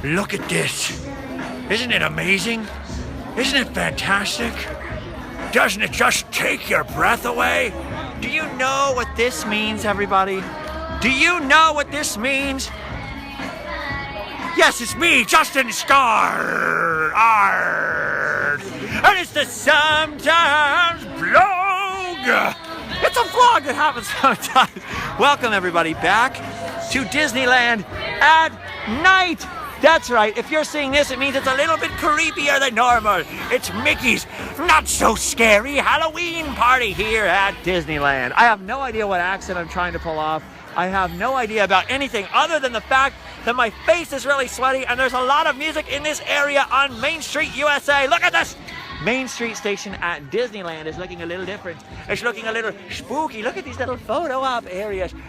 Look at this. Isn't it amazing? Isn't it fantastic? Doesn't it just take your breath away? Do you know what this means, everybody? Do you know what this means? Yes, it's me, Justin Scar. And it's the Sometimes Vlog. It's a vlog that happens sometimes. Welcome everybody back to Disneyland at night. That's right, if you're seeing this, it means it's a little bit creepier than normal. It's Mickey's not so scary Halloween party here at Disneyland. I have no idea what accent I'm trying to pull off. I have no idea about anything other than the fact that my face is really sweaty and there's a lot of music in this area on Main Street, USA. Look at this! Main Street Station at Disneyland is looking a little different. It's looking a little spooky. Look at these little photo op areas. Look,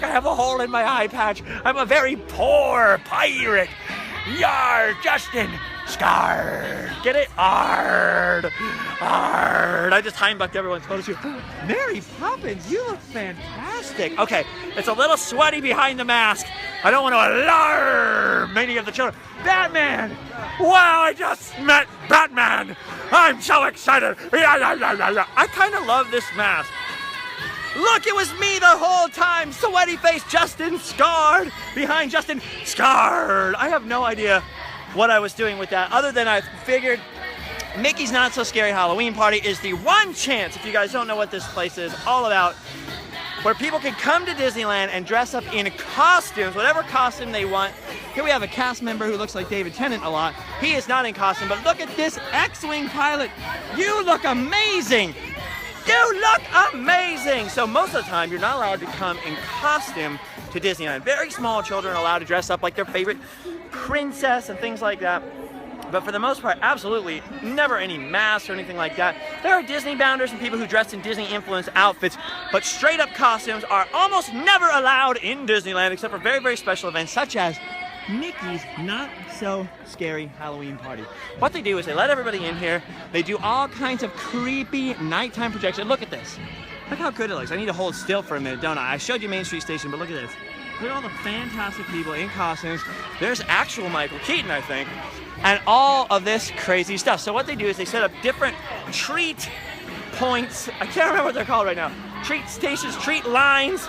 I have a hole in my eye patch. I'm a very poor pirate. Yar, Justin Scar. Get it? Ard. I just time-bucked everyone's photo shoot. Mary Poppins, you look fantastic. Okay, it's a little sweaty behind the mask. I don't want to alarm many of the children. Batman! Wow, I just met Batman! I'm so excited! I kind of love this mask. Look, it was me the whole time! Sweaty face Justin Scarred behind Justin Scarred. I have no idea what I was doing with that, other than I figured Mickey's Not So Scary Halloween Party is the one chance, if you guys don't know what this place is all about, where people can come to Disneyland and dress up in costumes, whatever costume they want. Here we have a cast member who looks like David Tennant a lot. He is not in costume, but look at this X-Wing pilot. You look amazing. You look amazing. So most of the time, you're not allowed to come in costume to Disneyland. Very small children are allowed to dress up like their favorite princess and things like that. But for the most part, absolutely never any masks or anything like that. There are Disney bounders and people who dress in Disney-influenced outfits, but straight-up costumes are almost never allowed in Disneyland except for very, very special events such as Mickey's Not So Scary Halloween Party. What they do is they let everybody in here. They do all kinds of creepy nighttime projection. Look at this. Look how good it looks. I need to hold still for a minute, don't I? I showed you Main Street Station, but look at this. Look at all the fantastic people in costumes. There's actual Michael Keaton, I think. And all of this crazy stuff. So what they do is they set up different treat points. I can't remember what they're called right now. Treat stations, treat lines.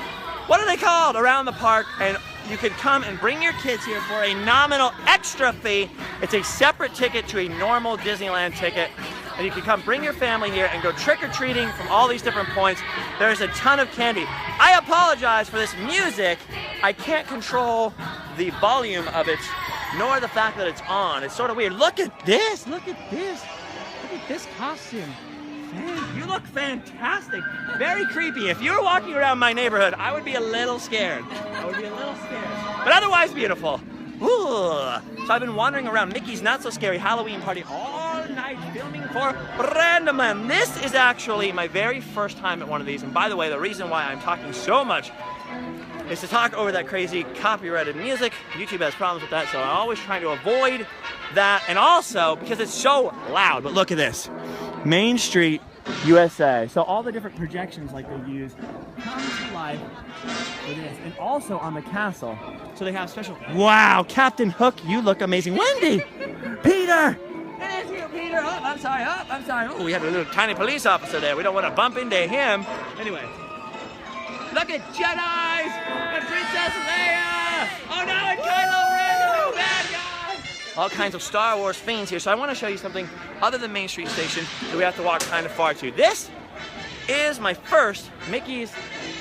What are they called around the park? And you can come and bring your kids here for a nominal extra fee. It's a separate ticket to a normal Disneyland ticket. And you can come bring your family here and go trick-or-treating from all these different points. There's a ton of candy. I apologize for this music. I can't control the volume of it, nor the fact that it's on. It's sort of weird. Look at this. Look at this. Look at this costume. Man, you look fantastic. Very creepy. If you were walking around my neighborhood, I would be a little scared. But otherwise beautiful. Ooh. So I've been wandering around Mickey's Not So Scary Halloween Party all night filming for Randomland. This is actually my very first time at one of these. And by the way, the reason why I'm talking so much is to talk over that crazy copyrighted music. YouTube has problems with that, so I'm always trying to avoid that. And also, because it's so loud, but look at this. Main Street, USA. So all the different projections like they use come to life for this. And also on the castle. So they have special... Wow, Captain Hook, you look amazing. Wendy! Peter! It is you, Peter! Oh, I'm sorry. Oh, we had a little tiny police officer there. We don't want to bump into him. Anyway. Look at Jedi's and Princess Leia! Oh no, and Kylo Ren, the bad guy! All kinds of Star Wars fiends here. So I want to show you something other than Main Street Station that we have to walk kind of far to. This is my first Mickey's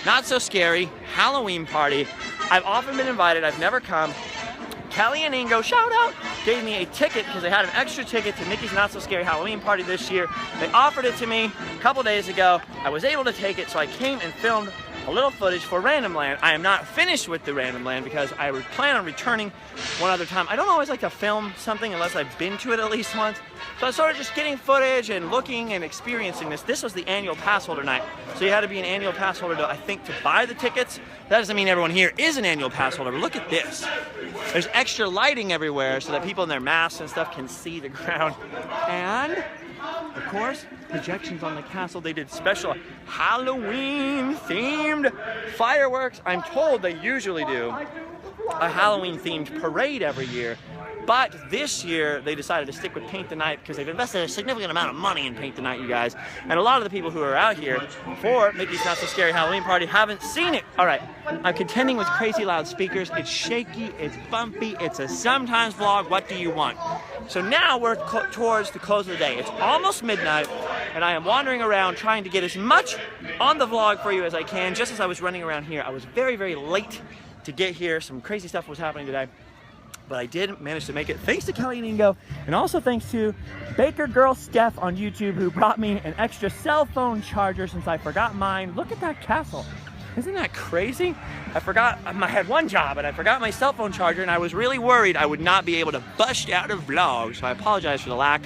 Not So Scary Halloween Party. I've often been invited, I've never come. Kelly and Ingo, shout out, gave me a ticket because they had an extra ticket to Mickey's Not So Scary Halloween Party this year. They offered it to me a couple days ago. I was able to take it, so I came and filmed a little footage for Randomland. I am not finished with the Randomland because I plan on returning one other time. I don't always like to film something unless I've been to it at least once. So I started just getting footage and looking and experiencing this. This was the annual pass holder night. So you had to be an annual pass holder to, I think, to buy the tickets. That doesn't mean everyone here is an annual pass holder, but look at this. There's extra lighting everywhere so that people in their masks and stuff can see the ground. And of course, projections on the castle. They did special Halloween themed fireworks. I'm told they usually do a Halloween-themed parade every year. But this year, they decided to stick with Paint the Night because they've invested a significant amount of money in Paint the Night, you guys. And a lot of the people who are out here for Mickey's Not So Scary Halloween Party haven't seen it. All right, I'm contending with crazy loud speakers. It's shaky, it's bumpy, it's a sometimes vlog. What do you want? So now we're towards the close of the day. It's almost midnight, and I am wandering around trying to get as much on the vlog for you as I can. Just as I was running around here, I was very, very late to get here. Some crazy stuff was happening today. But I did manage to make it thanks to Kelly and Ingo, and also thanks to Baker Girl Steph on YouTube, who brought me an extra cell phone charger since I forgot mine. Look at that castle. Isn't that crazy? I had one job and I forgot my cell phone charger, and I was really worried I would not be able to bust out a vlog. So I apologize for the lack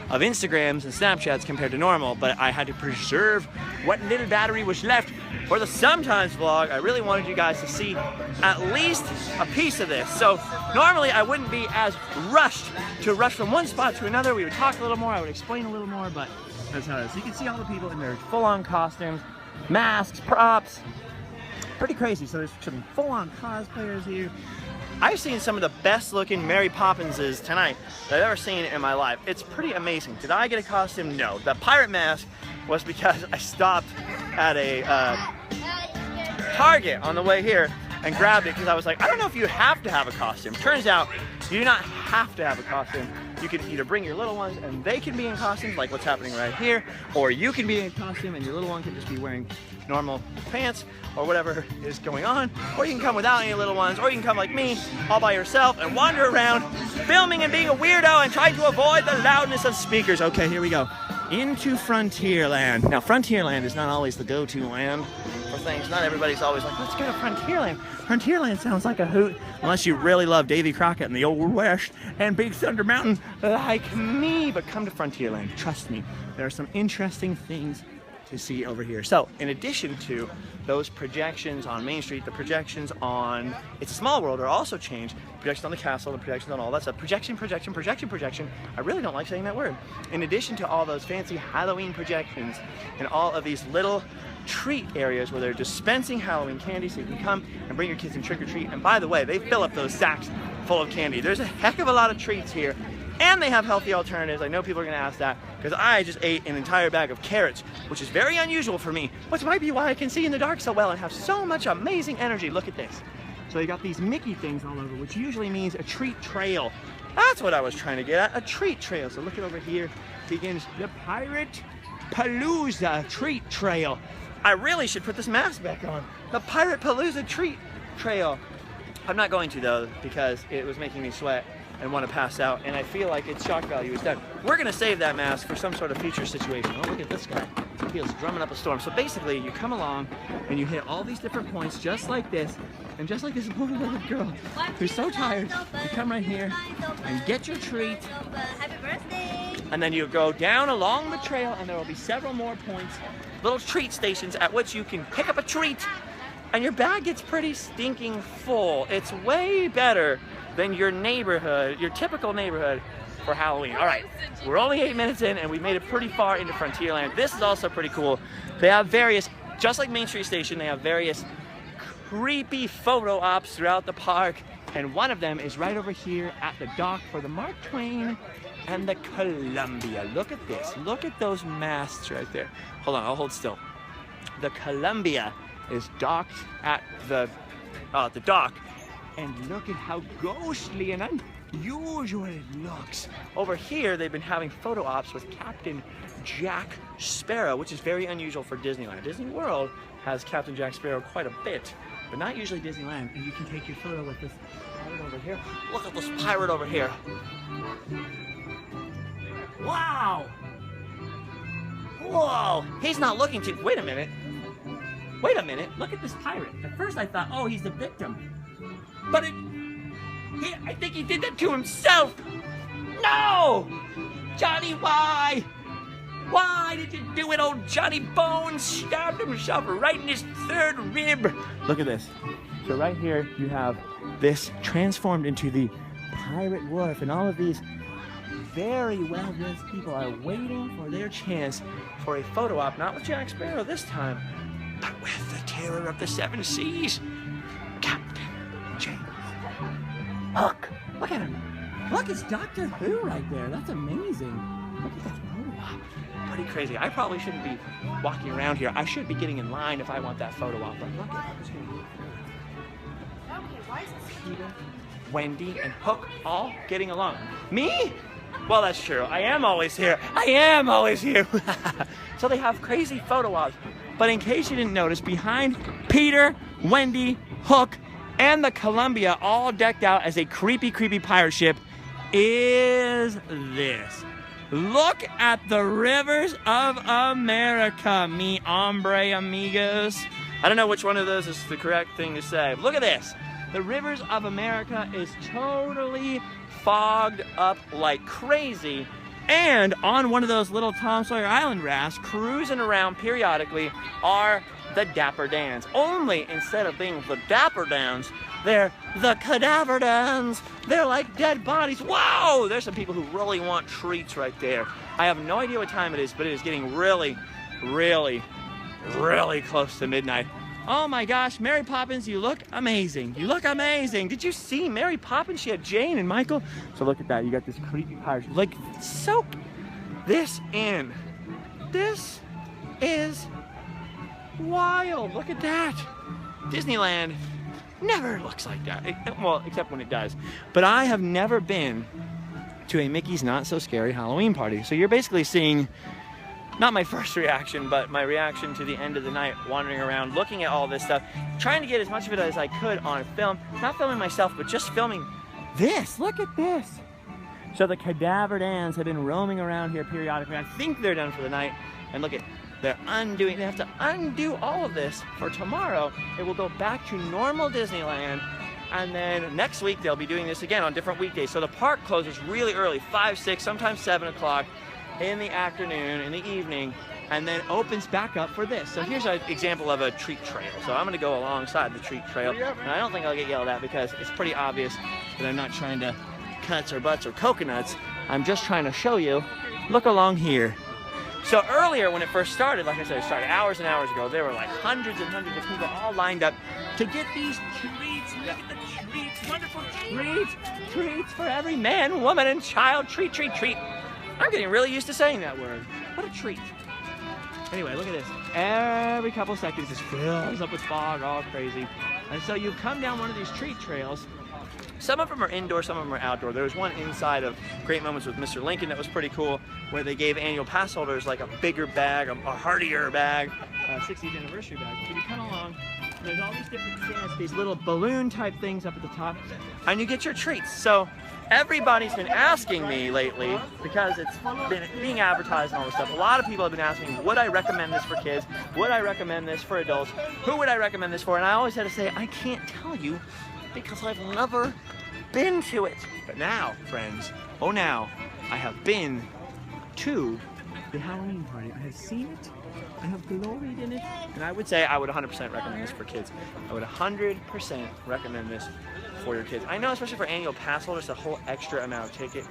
of Instagrams and Snapchats compared to normal, but I had to preserve what little battery was left for the sometimes vlog. I really wanted you guys to see at least a piece of this. So normally I wouldn't be as rushed to rush from one spot to another. We would talk a little more, I would explain a little more, but that's how it is. So you can see all the people in their full-on costumes, masks, props, pretty crazy. So there's some full-on cosplayers here. I've seen some of the best looking Mary Poppinses tonight that I've ever seen in my life. It's pretty amazing. Did I get a costume? No. The pirate mask was because I stopped at a Target on the way here and grabbed it because I was like, I don't know if you have to have a costume. Turns out you do not have to have a costume. You can either bring your little ones and they can be in costumes like what's happening right here, or you can be in costume and your little one can just be wearing normal pants or whatever is going on, or you can come without any little ones, or you can come like me all by yourself and wander around filming and being a weirdo and trying to avoid the loudness of speakers. Okay, here we go. Into Frontierland. Now, Frontierland is not always the go-to land for things. Not everybody's always like, let's go to Frontierland. Frontierland sounds like a hoot, unless you really love Davy Crockett and the Old West and Big Thunder Mountain like me. But come to Frontierland, trust me. There are some interesting things to see over here. So, in addition to those projections on Main Street, the projections on It's a Small World are also changed. Projections on the castle, the projections on all that stuff. Projection. I really don't like saying that word. In addition to all those fancy Halloween projections and all of these little treat areas where they're dispensing Halloween candy, so you can come and bring your kids and trick or treat. And by the way, they fill up those sacks full of candy. There's a heck of a lot of treats here. And they have healthy alternatives. I know people are gonna ask that because I just ate an entire bag of carrots, which is very unusual for me, which might be why I can see in the dark so well and have so much amazing energy. Look at this. So you got these Mickey things all over, which usually means a treat trail. That's what I was trying to get at, a treat trail. So look at over here, begins the Pirate Palooza treat trail. I really should put this mask back on. The Pirate Palooza treat trail. I'm not going to though, because it was making me sweat and want to pass out, and I feel like its shock value is done. We're gonna save that mask for some sort of future situation. Oh, look at this guy. He feels drumming up a storm. So basically, you come along and you hit all these different points just like this, and just like this poor little girl who's so tired, you come right here and get your treat. Happy birthday! And then you go down along the trail, and there will be several more points, little treat stations at which you can pick up a treat, and your bag gets pretty stinking full. It's way better than your neighborhood, your typical neighborhood for Halloween. All right, we're only 8 minutes in and we made it pretty far into Frontierland. This is also pretty cool. They have various, just like Main Street Station, they have various creepy photo ops throughout the park. And one of them is right over here at the dock for the Mark Twain and the Columbia. Look at this, look at those masts right there. Hold on, I'll hold still. The Columbia is docked at the dock. And look at how ghostly and unusual it looks. Over here, they've been having photo ops with Captain Jack Sparrow, which is very unusual for Disneyland. Disney World has Captain Jack Sparrow quite a bit, but not usually Disneyland. And you can take your photo with this pirate over here. Look at this pirate over here. Wow! Whoa! He's not looking too... Wait a minute. Wait a minute. Look at this pirate. At first I thought, oh, he's the victim. But I think he did that to himself. No! Johnny, why? Why did you do it? Old Johnny Bones stabbed himself right in his third rib. Look at this. So right here you have this transformed into the Pirate Wharf, and all of these very well-dressed people are waiting for their chance for a photo op, not with Jack Sparrow this time, but with the Terror of the Seven Seas, Captain James Hook. Look at him. Look, it's Doctor Who right there. That's amazing. Look at that photo op. Pretty crazy. I probably shouldn't be walking around here. I should be getting in line if I want that photo op. But look at this. Okay, why is this? Peter, Wendy, and Hook all getting along. Me? Well, that's true. I am always here. I am always here. So they have crazy photo ops. But in case you didn't notice, behind Peter, Wendy, Hook, and the Columbia, all decked out as a creepy, creepy pirate ship, is this. Look at the rivers of America, mi hombre amigos. I don't know which one of those is the correct thing to say. Look at this. The rivers of America is totally fogged up like crazy. And on one of those little Tom Sawyer Island rafts, cruising around periodically, are the Dapper Dans. Only instead of being the Dapper Dans, they're the Cadaver Dans. They're like dead bodies. Wow! There's some people who really want treats right there. I have no idea what time it is, but it is getting really, really, really close to midnight. Oh my gosh, Mary Poppins, you look amazing. You look amazing. Did you see Mary Poppins? She had Jane and Michael. So look at that. You got this creepy pirate. Like, soak this in. This is wild. Look at that. Disneyland never looks like that. Well, except when it does. But I have never been to a Mickey's Not So Scary Halloween party. So you're basically seeing not my first reaction, but my reaction to the end of the night, wandering around, looking at all this stuff, trying to get as much of it as I could on film. Not filming myself, but just filming this. Look at this. So the Cadaver Dans have been roaming around here periodically. I think they're done for the night. And look at, they have to undo all of this for tomorrow. It will go back to normal Disneyland. And then next week, they'll be doing this again on different weekdays. So the park closes really early, 5, 6, sometimes 7 o'clock. In the afternoon, in the evening, and then opens back up for this. So here's an example of a treat trail. So I'm gonna go alongside the treat trail. And I don't think I'll get yelled at because it's pretty obvious that I'm not trying to cuts or butts or coconuts. I'm just trying to show you, look along here. So earlier when it first started, like I said, it started hours and hours ago, there were like hundreds and hundreds of people all lined up to get these treats. Look at the treats, wonderful treats. Treats for every man, woman, and child. Treat, treat, treat. I'm getting really used to saying that word. What a treat. Anyway, look at this. Every couple of seconds, it fills up with fog, all crazy. And so you come down one of these treat trails. Some of them are indoor, some of them are outdoor. There was one inside of Great Moments with Mr. Lincoln that was pretty cool, where they gave annual pass holders like a bigger bag, a heartier bag, a 60th anniversary bag. So you come along, and there's all these different stands, these little balloon type things up at the top, and you get your treats. So everybody's been asking me lately, because it's been being advertised and all this stuff, a lot of people have been asking me, would I recommend this for kids? Would I recommend this for adults? Who would I recommend this for? And I always had to say, I can't tell you, because I've never been to it. But now, friends, oh now, I have been to the Halloween party. I have seen it, I have gloried in it, and I would say I would 100% recommend this for kids. I would 100% recommend this for your kids. I know, especially for annual pass holders, a whole extra amount of ticket.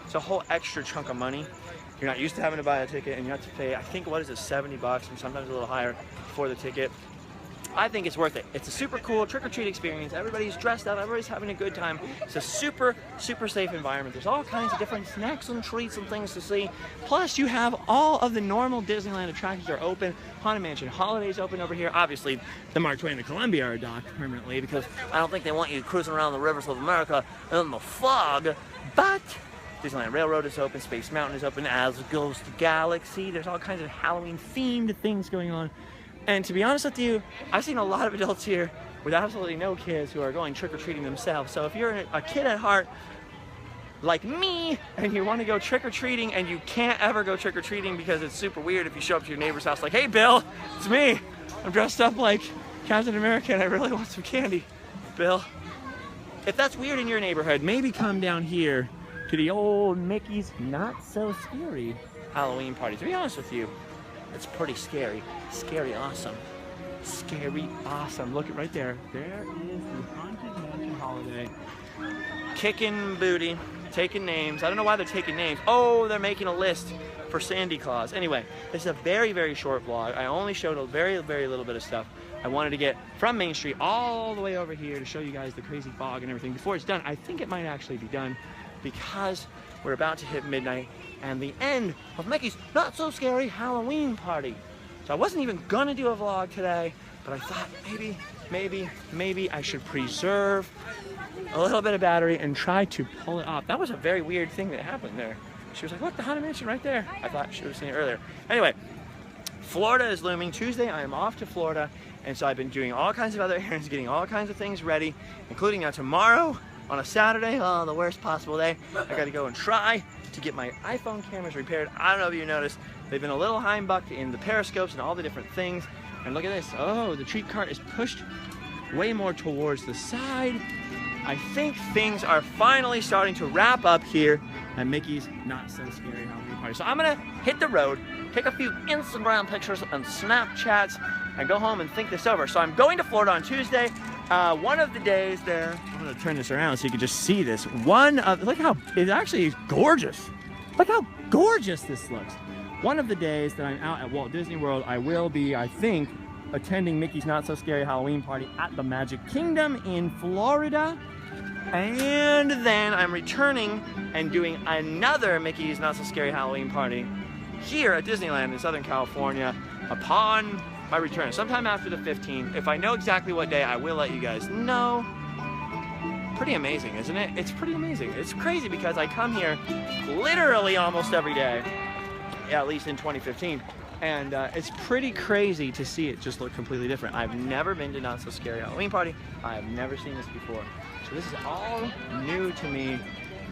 It's a whole extra chunk of money. You're not used to having to buy a ticket, and you have to pay, I think, what is it, $70, and sometimes a little higher for the ticket. I think it's worth it. It's a super cool trick-or-treat experience. Everybody's dressed up, everybody's having a good time. It's a super, super safe environment. There's all kinds of different snacks and treats and things to see. Plus, you have all of the normal Disneyland attractions are open. Haunted Mansion Holiday's open over here. Obviously, the Mark Twain and the Columbia are docked permanently because I don't think they want you cruising around the rivers of America in the fog. But Disneyland Railroad is open, Space Mountain is open, as goes the Galaxy. There's all kinds of Halloween-themed things going on. And to be honest with you, I've seen a lot of adults here with absolutely no kids who are going trick-or-treating themselves. So if you're a kid at heart, like me, and you want to go trick-or-treating and you can't ever go trick-or-treating because it's super weird if you show up to your neighbor's house like, hey Bill, it's me. I'm dressed up like Captain America and I really want some candy. Bill, if that's weird in your neighborhood, maybe come down here to the old Mickey's Not So Scary Halloween party. To be honest with you, it's pretty scary. Scary awesome. Scary awesome. Look at right there. There is the Haunted Mansion Holiday. Kicking booty. Taking names. I don't know why they're taking names. Oh, they're making a list for Sandy Claus. Anyway, this is a very, very short vlog. I only showed a very, very little bit of stuff. I wanted to get from Main Street all the way over here to show you guys the crazy fog and everything before it's done. I think it might actually be done because we're about to hit midnight and the end of Mickey's Not So Scary Halloween Party. So I wasn't even gonna do a vlog today, but I thought maybe I should preserve a little bit of battery and try to pull it off. That was a very weird thing that happened there. She was like, look, the Haunted Mansion right there. I thought she would have seen it earlier. Anyway, Florida is looming. Tuesday, I am off to Florida. And so I've been doing all kinds of other errands, getting all kinds of things ready, including now tomorrow on a Saturday, oh, the worst possible day. I gotta go and try to get my iPhone cameras repaired. I don't know if you noticed, they've been a little humbucked in the periscopes and all the different things. And look at this, oh, the treat cart is pushed way more towards the side. I think things are finally starting to wrap up here at Mickey's Not So Scary Halloween Party. So I'm gonna hit the road, take a few Instagram pictures and Snapchats, and go home and think this over. So I'm going to Florida on Tuesday. One of the days there, I'm gonna turn this around so you can just see this. Look how, it actually is gorgeous. Look how gorgeous this looks. One of the days that I'm out at Walt Disney World, I will be, I think, attending Mickey's Not So Scary Halloween Party at the Magic Kingdom in Florida. And then I'm returning and doing another Mickey's Not So Scary Halloween Party here at Disneyland in Southern California upon my return, sometime after the 15th. If I know exactly what day, I will let you guys know. Pretty amazing, isn't it? It's pretty amazing. It's crazy because I come here literally almost every day, at least in 2015. And it's pretty crazy to see it just look completely different. I've never been to Not So Scary Halloween Party. I have never seen this before. So this is all new to me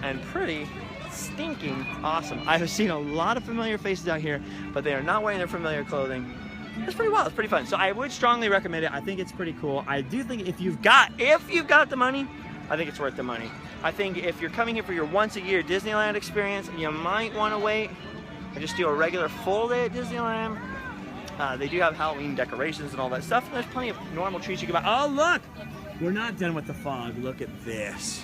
and pretty stinking awesome. I have seen a lot of familiar faces out here, but they are not wearing their familiar clothing. It's pretty wild, it's pretty fun. So I would strongly recommend it. I think it's pretty cool. I do think if you've got the money, I think it's worth the money. I think if you're coming here for your once a year Disneyland experience, you might want to wait and just do a regular full day at Disneyland. They do have Halloween decorations and all that stuff. And there's plenty of normal treats you can buy. Oh, look! We're not done with the fog. Look at this.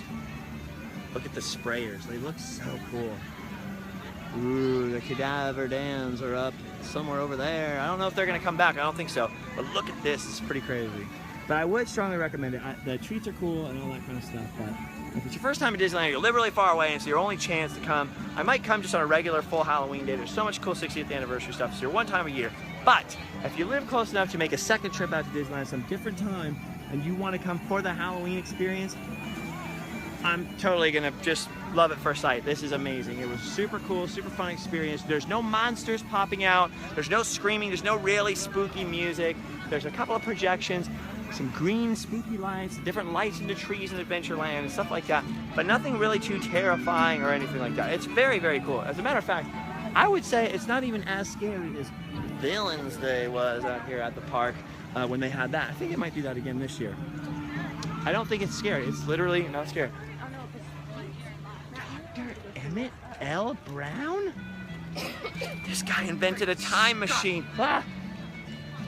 Look at the sprayers. They look so cool. Ooh, the cadaver dams are up somewhere over there. I don't know if they're going to come back. I don't think so. But look at this. It's pretty crazy. But I would strongly recommend it. The treats are cool and all that kind of stuff. But if it's your first time at Disneyland, you live really far away, and it's your only chance to come. I might come just on a regular full Halloween day. There's so much cool 60th anniversary stuff. It's your one time a year. But if you live close enough to make a second trip out to Disneyland some different time, and you want to come for the Halloween experience, I'm totally gonna just love at first sight. This is amazing. It was super cool, super fun experience. There's no monsters popping out. There's no screaming. There's no really spooky music. There's a couple of projections, some green spooky lights, different lights into trees in Adventureland and stuff like that, but nothing really too terrifying or anything like that. It's very, very cool. As a matter of fact, I would say it's not even as scary as Villains Day was out here at the park when they had that. I think it might do that again this year. I don't think it's scary. It's literally not scary. Dr. Emmett L. Brown? This guy invented a time machine. Ah.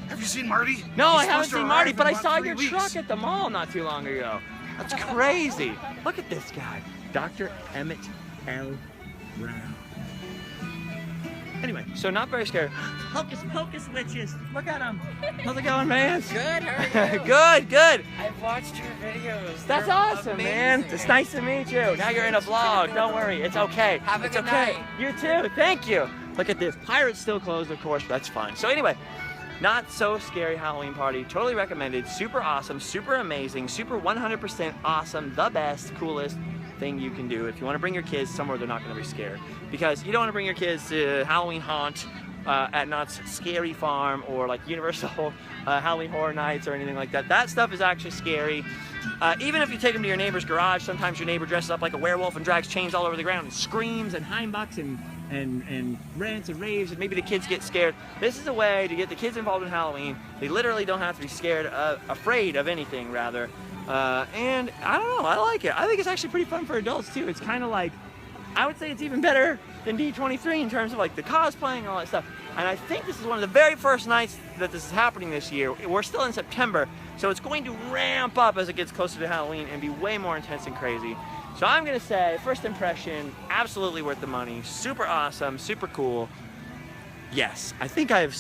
Have you seen Marty? No, I haven't seen Marty, but I saw your truck at the mall not too long ago. That's crazy. Look at this guy. Dr. Emmett L. Brown. Anyway, so not very scary. Hocus Pocus witches. Look at them. How's it going, man? Good, how are you? Good, good. I've watched your videos. That's They're awesome, amazing. man. It's nice to meet you. Now you're in a vlog. Don't worry. It's okay. Have a it's good okay. night. You too. Thank you. Look at this. Pirates still closed, of course, but that's fine. So anyway, Not So Scary Halloween Party. Totally recommended. Super awesome. Super amazing. Super 100% awesome. The best, coolest thing you can do if you want to bring your kids somewhere they're not going to be scared. Because you don't want to bring your kids to Halloween Haunt at Knott's Scary Farm or like Universal Halloween Horror Nights or anything like that. That stuff is actually scary. Even if you take them to your neighbor's garage, sometimes your neighbor dresses up like a werewolf and drags chains all over the ground and screams and humbucks and rants and raves, and maybe the kids get scared. This is a way to get the kids involved in Halloween. They literally don't have to be scared, afraid of anything rather. And I don't know, I like it. I think it's actually pretty fun for adults too. It's kind of like, I would say it's even better than D23 in terms of like the cosplaying and all that stuff. And I think this is one of the very first nights that this is happening this year. We're still in September, so it's going to ramp up as it gets closer to Halloween and be way more intense and crazy. So I'm gonna say, first impression, absolutely worth the money. Super awesome, super cool. Yes, I think I have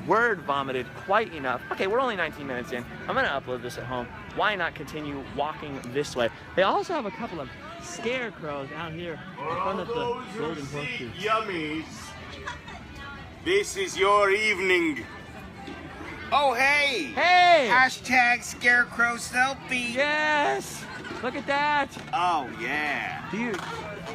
word vomited quite enough. Okay, we're only 19 minutes in. I'm gonna upload this at home. Why not continue walking this way? They also have a couple of scarecrows out here in front of the Golden Horseshoe. Yummies. This is your evening. Oh, hey! Hey! Hashtag scarecrow selfie. Yes! Look at that! Oh, yeah.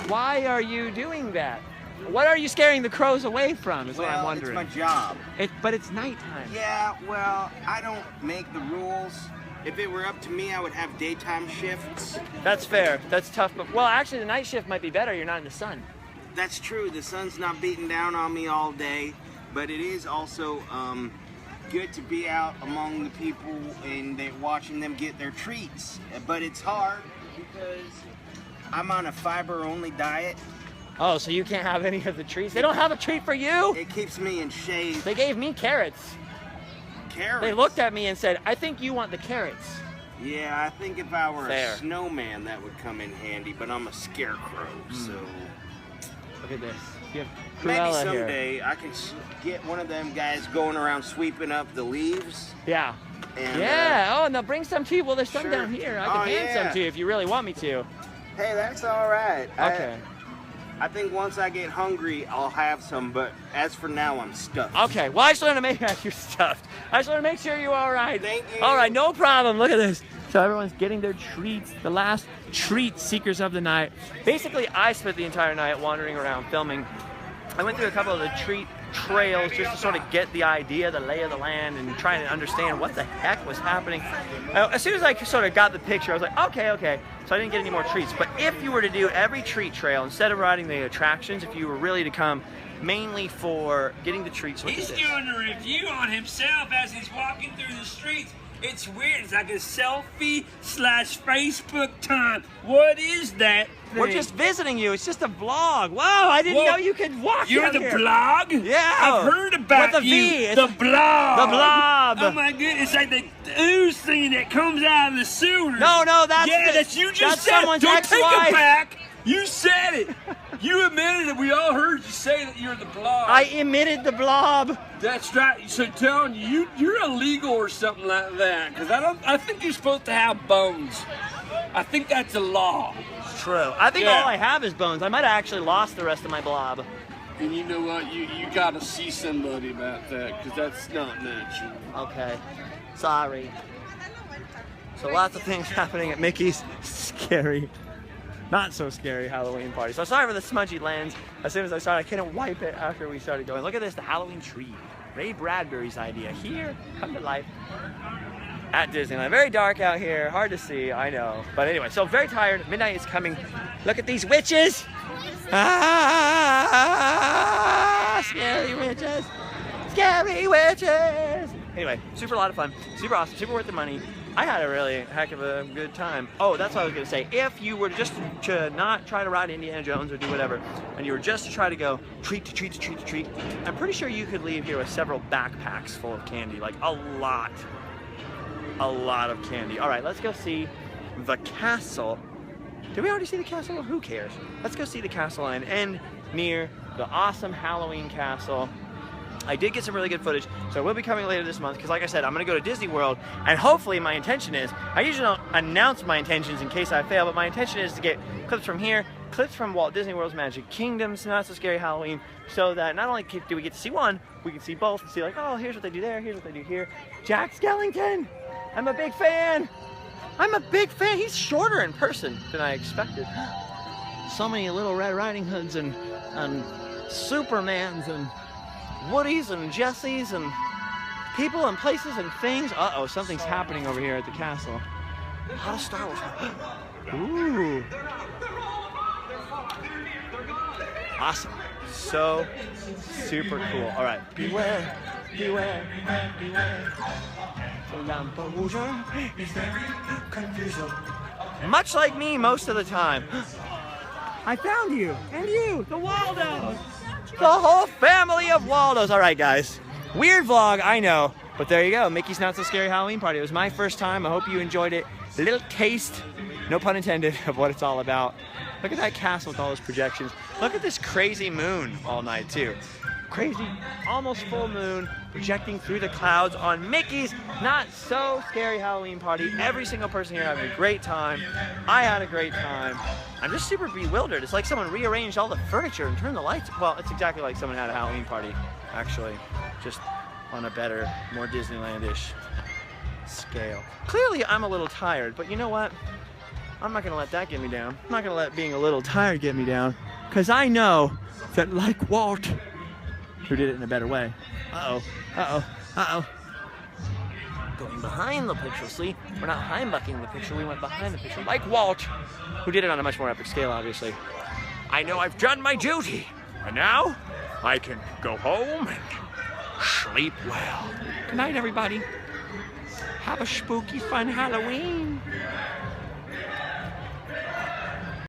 Why are you doing that? What are you scaring the crows away from is what I'm wondering. It's my job. But it's nighttime. Yeah, well, I don't make the rules. If it were up to me, I would have daytime shifts. That's fair. That's tough. But, well, actually, the night shift might be better. You're not in the sun. That's true. The sun's not beating down on me all day, but it is also good to be out among the people and watching them get their treats. But it's hard because I'm on a fiber-only diet. Oh, so you can't have any of the treats? They don't have a treat for you? It keeps me in shape. They gave me carrots. Carrots? They looked at me and said, I think you want the carrots. Yeah, I think if I were Fair. a snowman, that would come in handy, but I'm a scarecrow, so... Look at this. You have Maybe Cruella here. someday I can get one of them guys going around sweeping up the leaves. Yeah. And, Yeah. Oh, and they'll bring some to you. Well, there's some Sure. down here. I Oh, can hand yeah. some to you if you really want me to. Hey, that's all right. Okay. I think once I get hungry, I'll have some, but as for now, I'm stuffed. Okay. Well, I just want to make sure you're stuffed. I just want to make sure you're all right. Thank you. All right. No problem. Look at this. So everyone's getting their treats. The last treat seekers of the night. Basically, I spent the entire night wandering around filming. I went through a couple of the treat trails just to sort of get the idea, the lay of the land, and trying to understand what the heck was happening. As soon as I sort of got the picture, I was like, okay. So I didn't get any more treats. But if you were to do every treat trail, instead of riding the attractions, if you were really to come mainly for getting the treats, look at He's this. doing a review on himself as he's walking through the streets. It's weird. It's like a selfie/Facebook time. What is that thing? We're just visiting you. It's just a vlog. Wow, I didn't know you could walk You're down the here. blog? Yeah. I've heard about With a you. V. It's The blob. The blob. Oh my goodness. It's like the ooze thing that comes out of the sewer. No, that's that's you just that's said. someone's Don't take ex-wife. it back. You said it. You admitted it. We all heard you say that you're the blob. I emitted the blob. That's right. So telling you're illegal or something like that. Because I think you're supposed to have bones. I think that's a law. True. I think Yeah. all I have is bones. I might have actually lost the rest of my blob. And you know what? You got to see somebody about that because that's not natural. Okay. Sorry. So lots of things happening at Mickey's scary, not so scary Halloween party. So sorry for the smudgy lens. As soon as I started, I couldn't wipe it after we started going. Look at this, the Halloween tree. Ray Bradbury's idea. Here, come to life at Disneyland. Very dark out here, hard to see, I know. But anyway, so very tired. Midnight is coming. Look at these witches. Ah, scary witches. Scary witches. Anyway, super lot of fun, super awesome, super worth the money. I had a really heck of a good time. Oh, that's what I was gonna say. If you were just to not try to ride Indiana Jones or do whatever, and you were just to try to go treat to treat to treat to treat, I'm pretty sure you could leave here with several backpacks full of candy, like a lot of candy. All right, let's go see the castle. Did we already see the castle? Who cares? Let's go see the castle and end near the awesome Halloween castle. I did get some really good footage, so I will be coming later this month because, like I said, I'm going to go to Disney World, and hopefully my intention is, I usually don't announce my intentions in case I fail, but my intention is to get clips from here, clips from Walt Disney World's Magic Kingdom's Not So Scary Halloween, so that not only do we get to see one, we can see both and see like, oh, here's what they do there, here's what they do here. Jack Skellington! I'm a big fan! I'm a big fan! He's shorter in person than I expected. So many little Red Riding Hoods and Supermans and Woodies and Jessies and people and places and things. Uh-oh, something's happening over here at the castle. A lot of Star Wars. Ooh. Awesome. So super cool. All right. Beware, beware, beware. Much like me most of the time. I found you, and you, the Waldos. The whole family of Waldos. All right, guys. Weird vlog, I know. But there you go. Mickey's Not So Scary Halloween Party. It was my first time. I hope you enjoyed it. A little taste, no pun intended, of what it's all about. Look at that castle with all those projections. Look at this crazy moon all night, too. crazy, almost full moon projecting through the clouds on Mickey's not so scary Halloween party. Every single person here having a great time. I had a great time. I'm just super bewildered. It's like someone rearranged all the furniture and turned the lights. Well, it's exactly like someone had a Halloween party, actually, just on a better, more Disneyland-ish scale. Clearly, I'm a little tired, but you know what? I'm not gonna let that get me down. I'm not gonna let being a little tired get me down, because I know that, like Walt, who did it in a better way. Uh-oh, uh-oh, uh-oh. Going behind the picture, see? We're not bucking the picture, we went behind the picture. Like Walt, who did it on a much more epic scale, obviously. I know I've done my duty, and now I can go home and sleep well. Good night, everybody. Have a spooky, fun Halloween.